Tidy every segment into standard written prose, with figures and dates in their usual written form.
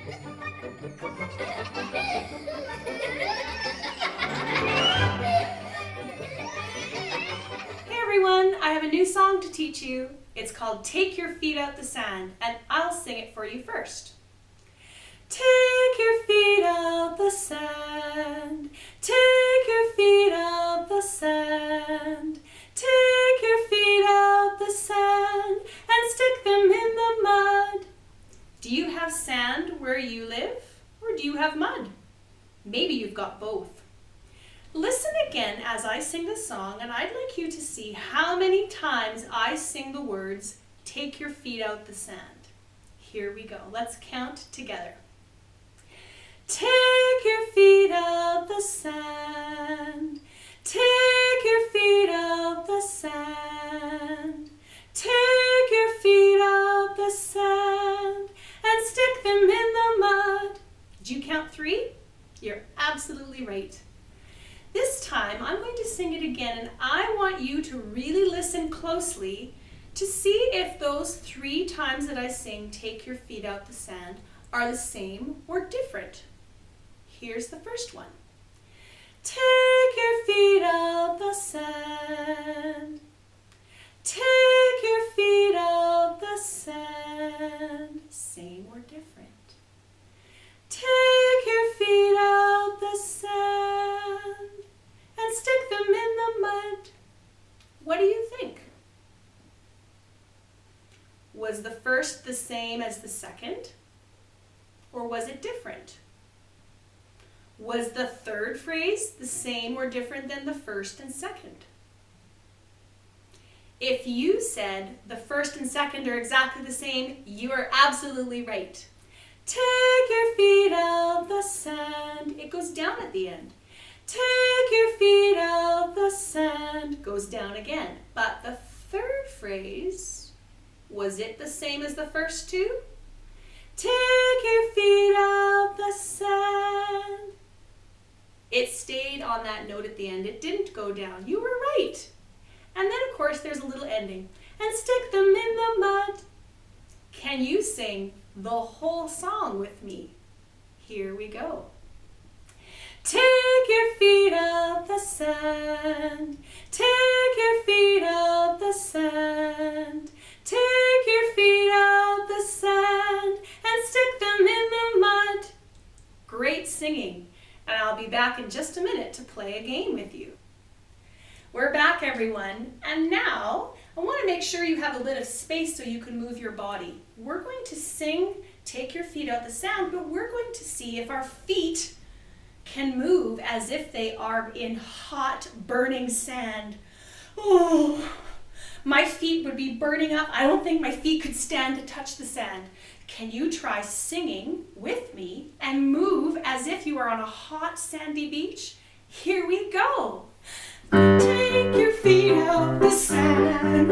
Hey everyone, I have a new song to teach you. It's called Take Your Feet Out the Sand, and I'll sing it for you first. Take your feet out the sand. Take your feet out the sand. Take your feet out the sand and stick them in the mud. Do you have sand where you live, or do you have mud? Maybe you've got both. Listen again as I sing the song, and I'd like you to see how many times I sing the words, take your feet out the sand. Here we go. Let's count together. Take your feet out the sand. Take your feet out the sand. Take your feet out the sand and stick them in the mud. Did you count 3? You're absolutely right. This time I'm going to sing it again, and I want you to really listen closely to see if those 3 times that I sing take your feet out the sand are the same or different. Here's the first one. Take your feet out the sand. Take your feet out the sand. Same or different? Take your feet out the sand and stick them in the mud. What do you think? Was the first the same as the second? Or was it different? Was the third phrase the same or different than the first and second? If you said the first and second are exactly the same, you are absolutely right. Take your feet out the sand. It goes down at the end. Take your feet out the sand. Goes down again. But the third phrase, was it the same as the first 2? Take your feet out the sand. It stayed on that note at the end. It didn't go down. You were right. And then, of course, there's a little ending. And stick them in the mud. Can you sing the whole song with me? Here we go. Take your feet out the sand. Take your feet out the sand. Take your feet out the sand and stick them in the mud. Great singing. And I'll be back in just a minute to play a game with you. We're back, everyone, and now I want to make sure you have a bit of space so you can move your body. We're going to sing Take Your Feet Out the Sand, but we're going to see if our feet can move as if they are in hot, burning sand. Oh, my feet would be burning up. I don't think my feet could stand to touch the sand. Can you try singing with me and move as if you are on a hot, sandy beach? Here we go. Take your feet out the sand.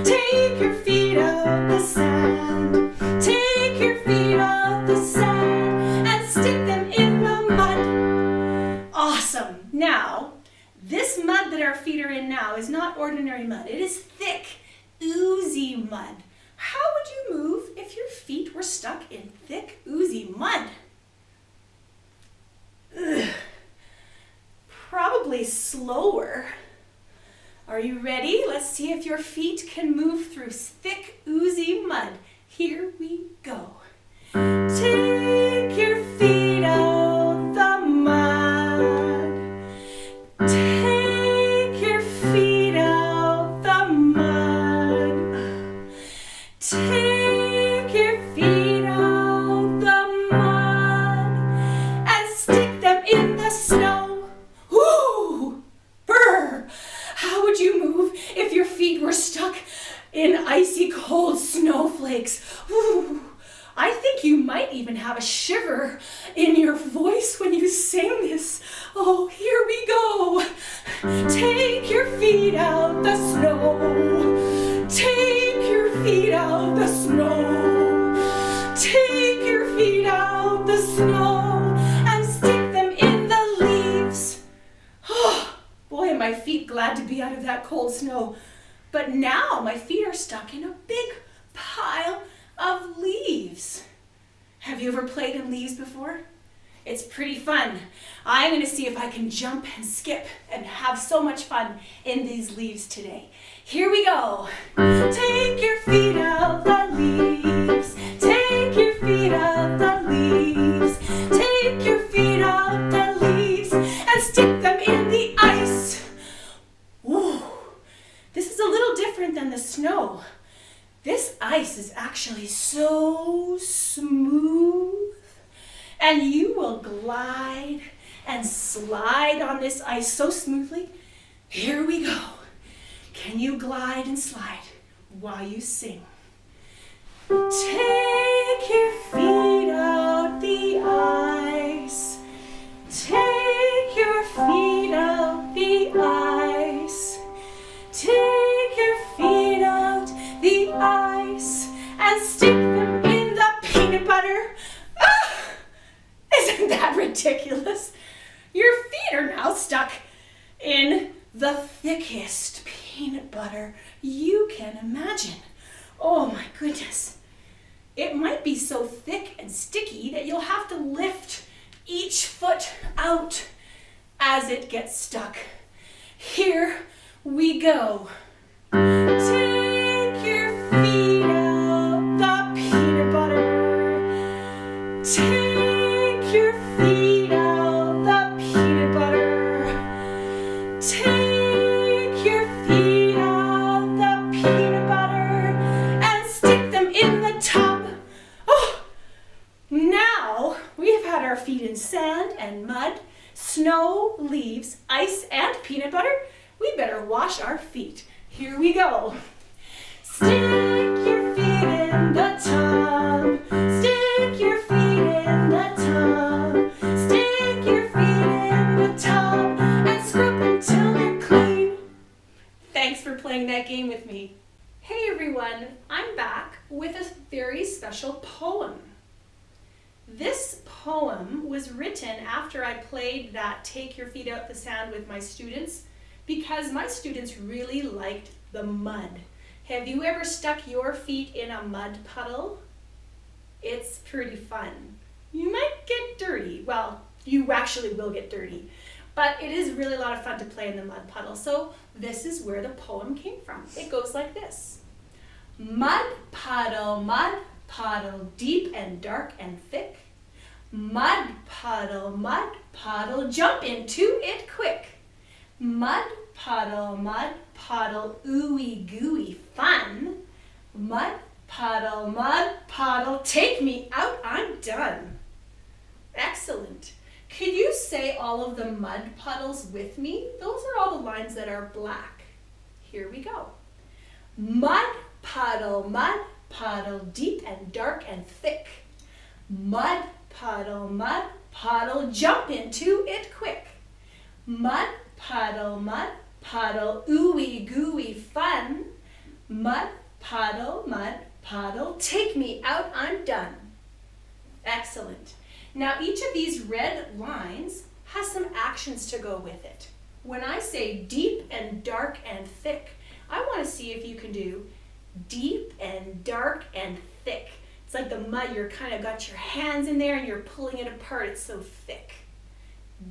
Take your feet out the sand. Take your feet out the sand and stick them in the mud. Awesome. Now, this mud that our feet are in now is not ordinary mud. It is thick, oozy mud. How would you move if your feet were stuck in thick, oozy mud? Ugh. Probably slower. Are you ready? Let's see if your feet can move through thick, oozy mud. Here we go. Take your feet out the mud. Take your feet out the mud. Take your feet out the mud and stick them in the snow. Woo! Brr! How would you move if your feet were stuck in icy cold snowflakes? Woo! I think you might even have a shiver in your voice when you sing this. Oh, here we go. Take your feet out the snow. Take your feet out the snow. Take your feet out the snow and stick them in the leaves. Oh, boy, am my feet glad to be out of that cold snow. But now my feet are stuck in a big pile of leaves. Have you ever played in leaves before? It's pretty fun. I'm going to see if I can jump and skip and have so much fun in these leaves today. Here we go. Take your feet out the leaves. Take your feet out the leaves. Take your feet out the leaves and stick them in the ice. Ooh, this is a little different than the snow. This ice is actually so smooth, and you will glide and slide on this ice so smoothly. Here we go. Can you glide and slide while you sing? Take your feet out the ice. Take your feet out the ice. Take your feet out the ice and stick them in the peanut butter. Ah! Isn't that ridiculous? Your feet are now stuck in the thickest peanut butter you can imagine. Oh my goodness. It might be so thick and sticky that you'll have to lift each foot out as it gets stuck. Here we go. Take your feet out the peanut butter. Take your feet out the peanut butter. Take your feet out the peanut butter and stick them in the tub. Oh, now we've had our feet in sand and mud, snow, leaves, ice, and peanut butter. We better wash our feet. Here we go. Stick your feet in the tub. Stick your feet in the tub. Stick your feet in the tub and scrub until they're clean. Thanks for playing that game with me. Hey everyone, I'm back with a very special poem. This poem was written after I played that Take Your Feet Out the Sand with my students, because my students really liked the mud. Have you ever stuck your feet in a mud puddle? It's pretty fun. You might get dirty. Well, you actually will get dirty, but it is really a lot of fun to play in the mud puddle. So this is where the poem came from. It goes like this. Mud puddle, deep and dark and thick. Mud puddle, jump into it quick. Mud puddle, ooey gooey fun. Mud puddle, take me out, I'm done. Excellent. Can you say all of the mud puddles with me? Those are all the lines that are black. Here we go. Mud puddle, deep and dark and thick. Mud puddle, jump into it quick. Mud puddle, ooey gooey fun. Mud puddle, take me out, I'm done. Excellent. Now each of these red lines has some actions to go with it. When I say deep and dark and thick, I want to see if you can do deep and dark and thick. It's like the mud, you're kind of got your hands in there and you're pulling it apart, it's so thick.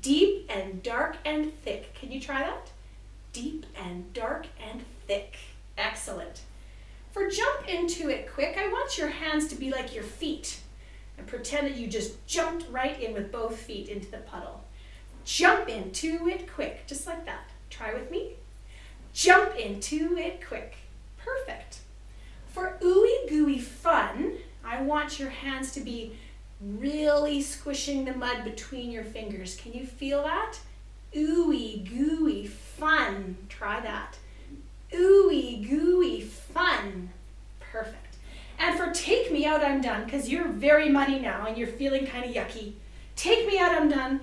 Deep and dark and thick. Can you try that? Deep and dark and thick. Excellent. For jump into it quick, I want your hands to be like your feet. And pretend that you just jumped right in with both feet into the puddle. Jump into it quick, just like that. Try with me. Jump into it quick. Perfect. For ooey gooey fun, I want your hands to be really squishing the mud between your fingers. Can you feel that? Ooey gooey fun. Try that. Ooey gooey fun. Perfect. And for take me out, I'm done, because you're very muddy now and you're feeling kind of yucky. Take me out, I'm done.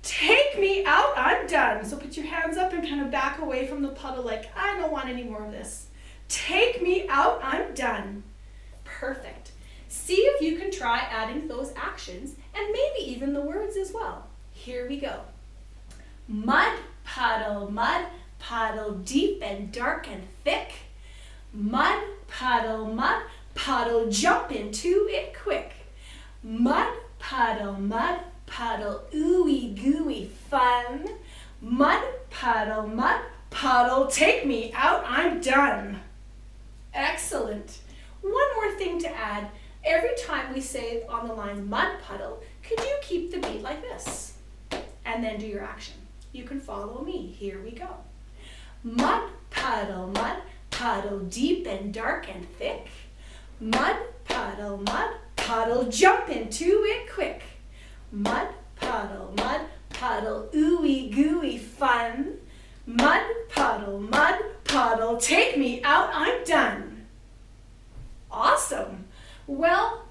Take me out, I'm done. So put your hands up and kind of back away from the puddle like, I don't want any more of this. Take me out, I'm done. Perfect. See if you can try adding those actions and maybe even the words as well. Here we go. Mud puddle, deep and dark and thick. Mud puddle, jump into it quick. Mud puddle, ooey gooey fun. Mud puddle, take me out, I'm done. Excellent. One more thing to add. Every time we say on the line mud puddle, could you keep the beat like this? And then do your action. You can follow me. Here we go. Mud puddle, deep and dark and thick. Mud puddle, jump into it quick. Mud puddle, ooey gooey fun. Mud puddle, take me out, I'm done. Awesome. Well,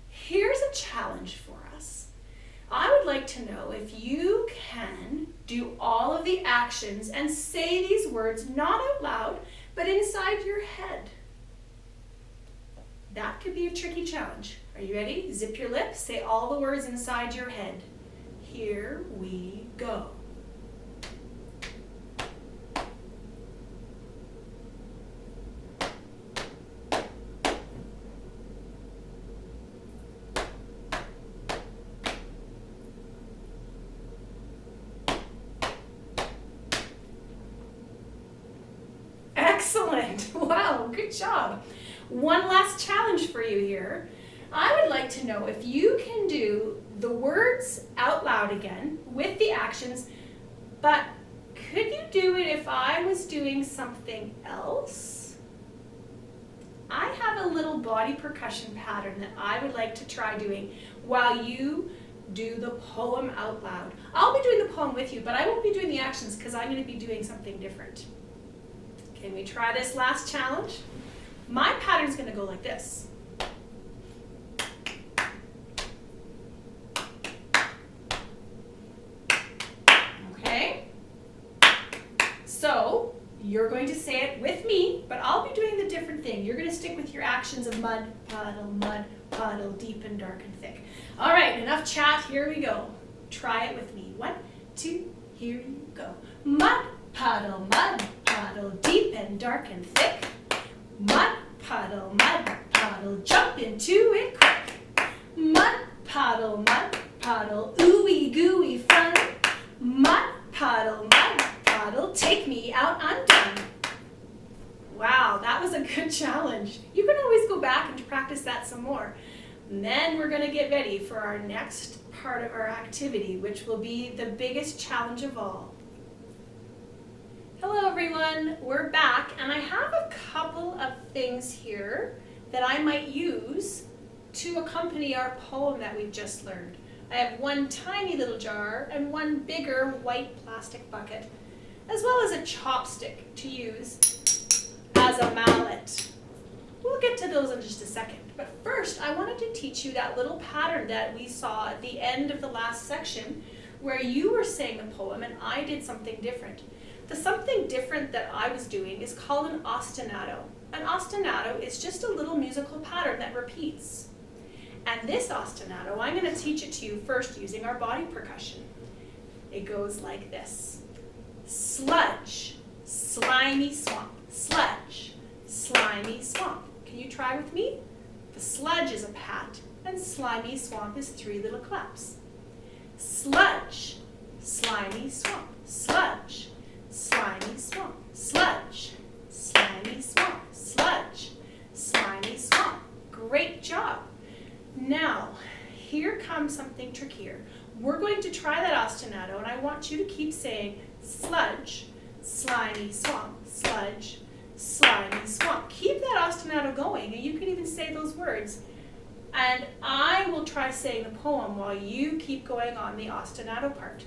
here's a challenge for us. I would like to know if you can do all of the actions and say these words not out loud, but inside your head. That could be a tricky challenge. Are you ready? Zip your lips, say all the words inside your head. Here we go. Excellent. Wow, good job. One last challenge for you here. I would like to know if you can do the words out loud again with the actions, but could you do it if I was doing something else? I have a little body percussion pattern that I would like to try doing while you do the poem out loud. I'll be doing the poem with you, but I won't be doing the actions because I'm going to be doing something different. Can we try this last challenge? My pattern's going to go like this. Okay? So, you're going to say it with me, but I'll be doing the different thing. You're going to stick with your actions of mud puddle, deep and dark and thick. All right, enough chat. Here we go. Try it with me. 1, 2, here you go. Mud puddle, deep and dark and thick. Mud puddle, jump into it quick. Mud puddle, ooey gooey fun. Mud puddle, take me out, I'm done. Wow, that was a good challenge. You can always go back and practice that some more. And then we're going to get ready for our next part of our activity, which will be the biggest challenge of all. Hello everyone, we're back, and I have a couple of things here that I might use to accompany our poem that we've just learned. I have one tiny little jar and one bigger white plastic bucket, as well as a chopstick to use as a mallet. We'll get to those in just a second, but first I wanted to teach you that little pattern that we saw at the end of the last section where you were saying the poem and I did something different. The something different that I was doing is called an ostinato. An ostinato is just a little musical pattern that repeats. And this ostinato, I'm going to teach it to you first using our body percussion. It goes like this. Sludge, slimy swamp. Sludge, slimy swamp. Can you try with me? The sludge is a pat, and slimy swamp is 3 little claps. Sludge, slimy swamp. Sludge, slimy swamp. Sludge, slimy swamp. Sludge, slimy swamp. Great job. Now, here comes something trickier. We're going to try that ostinato, and I want you to keep saying sludge, slimy swamp. Sludge, slimy swamp. Keep that ostinato going, and you can even say those words. And I will try saying the poem while you keep going on the ostinato part.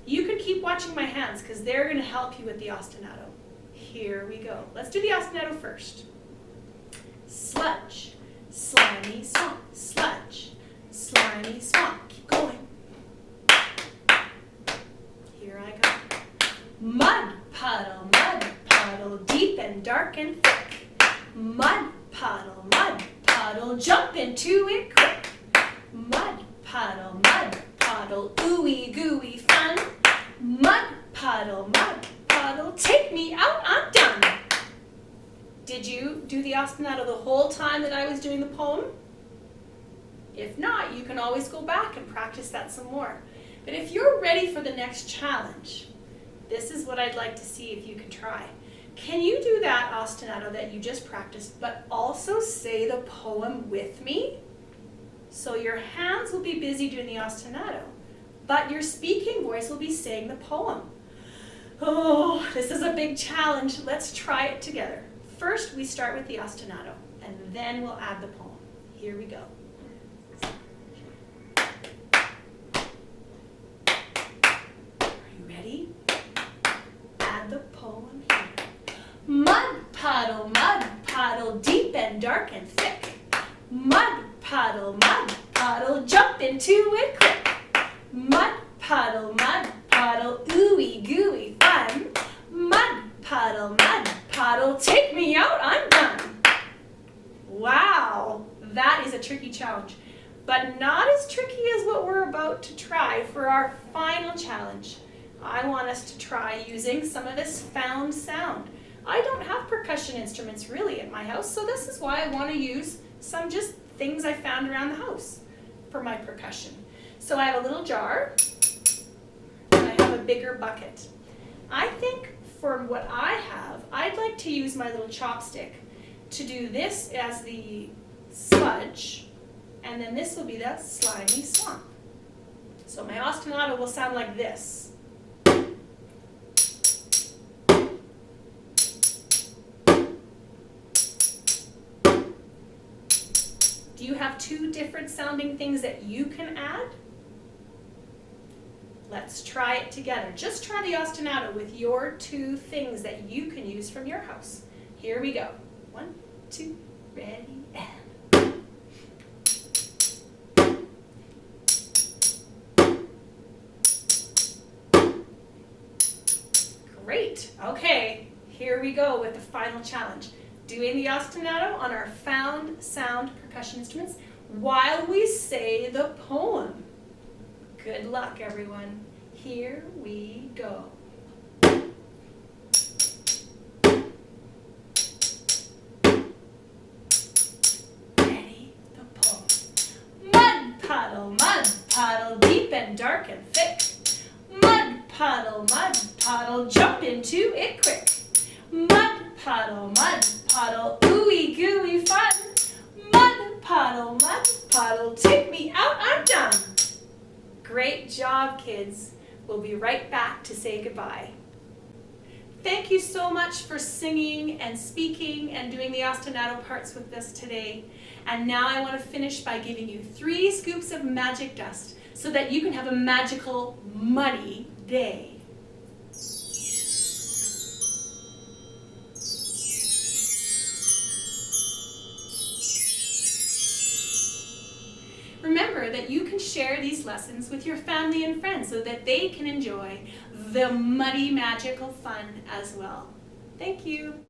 You can keep watching my hands because they're going to help you with the ostinato. Here we go. Let's do the ostinato first. Sludge, slimy swamp. Sludge, slimy swamp. Keep going. Here I go. Mud puddle, deep and dark and thick. Mud puddle, jump into it quick. Mud puddle, ooey gooey fun. Mud puddle, take me out, I'm done. Did you do the ostinato the whole time that I was doing the poem? If not, you can always go back and practice that some more. But if you're ready for the next challenge, this is what I'd like to see if you can try. Can you do that ostinato that you just practiced, but also say the poem with me? So your hands will be busy doing the ostinato, but your speaking voice will be saying the poem. Oh, this is a big challenge. Let's try it together. First, we start with the ostinato, and then we'll add the poem. Here we go. Are you ready? Add the poem here. Mud puddle, deep and dark and thick. Mud puddle, jump into it quick. Mud puddle, ooey gooey fun. Mud puddle, take me out, I'm done. Wow, that is a tricky challenge, but not as tricky as what we're about to try for our final challenge. I want us to try using some of this found sound. I don't have percussion instruments really at my house, so this is why I want to use some just things I found around the house for my percussion. So I have a little jar, and I have a bigger bucket. I think for what I have, I'd like to use my little chopstick to do this as the sludge, and then this will be the slimy swamp. So my ostinato will sound like this. Do you have two different sounding things that you can add? Let's try it together. Just try the ostinato with your two things that you can use from your house. Here we go. 1, 2, ready, and. Great. Okay, here we go with the final challenge. Doing the ostinato on our found sound percussion instruments while we say the poem. Good luck, everyone. Here we go. Ready, the poem. Mud puddle, deep and dark and thick. Mud puddle, jump into it quick. Mud puddle, ooey gooey fun. Mud puddle, take me out, I'm done. Great job, kids. We'll be right back to say goodbye. Thank you so much for singing and speaking and doing the ostinato parts with us today. And now I want to finish by giving you 3 scoops of magic dust so that you can have a magical, muddy day. Remember that you can share these lessons with your family and friends so that they can enjoy the muddy magical fun as well. Thank you.